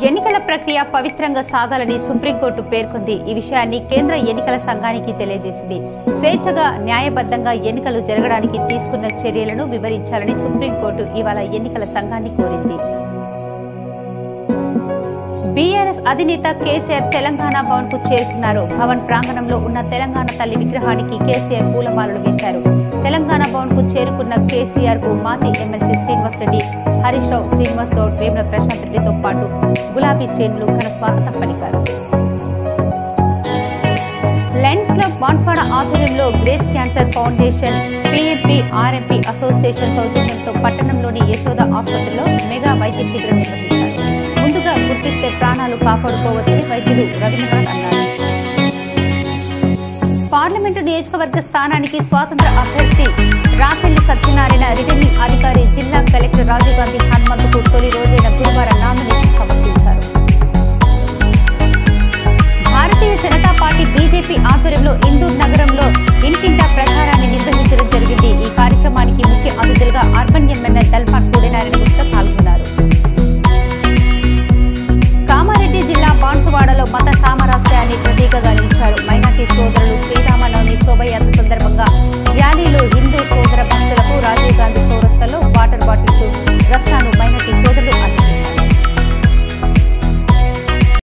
ఎన్నికల ప్రక్రియ పవిత్రంగా సాగాలని సుప్రీంకోర్టు పేర్కొంది. ఈ విషయాన్ని కేంద్ర ఎన్నికల సంఘానికి తెలియజేసింది. స్వేచ్ఛగా న్యాయబద్ధంగా ఎన్నికలు జరగడానికి తీసుకున్న చర్యలను వివరించాలని సుప్రీంకోర్టు ఇవాళ ఎన్నికల సంఘాన్ని కోరింది. బీఆర్ఎస్ అధినేత కేసీఆర్ తెలంగాణ భవన్ కు చేరుకున్నారు. భవన్ ప్రాంగణంలో ఉన్న తెలంగాణ తల్లి విగ్రహానికి కేసీఆర్ పూలమాలలు వేశారు. తెలంగాణ భవన్ కు చేరుకున్న కేసీఆర్ కు మాజీ ఎమ్మెల్సీ శ్రీనివాస్ రెడ్డి, హరీష్ రావు, శ్రీనివాస్ గౌడ్, వేముల ప్రశాంత్ రెడ్డితో పాటు గులాబీ శ్రేణులు ఘన స్వాగతం పలికారు. లయన్స్ క్లబ్ బాన్స్వాడ ఆధ్వర్యంలో grace cancer foundation, PMP RMP association సౌజన్యంతో పట్టణంలోని యశోద ఆసుపత్రిలో మెగా వైద్య శిబిరం నిర్వహించారు. ముందుగా గుర్తిస్తే ప్రాణాలు కాపాడుకోవచ్చని వైద్యులు రవీంద్రనాథ్ అన్నారు. పార్లమెంటు నియోజకవర్గ స్థానానికి స్వాతంత్ర అభ్యర్థి రాకెళ్లి సత్యనారాయణ, రిటర్నింగ్ అధికారి జిల్లా కలెక్టర్ రాజీవ్ గాంధీ హనుమంతుకు తొలి రోజైన గురువారం నామినేషన్ సమర్పించారు. భారతీయ జనతా పార్టీ బీజేపీ ఆధ్వర్యంలో ఇందూర్ నగరంలో ఇంటింటా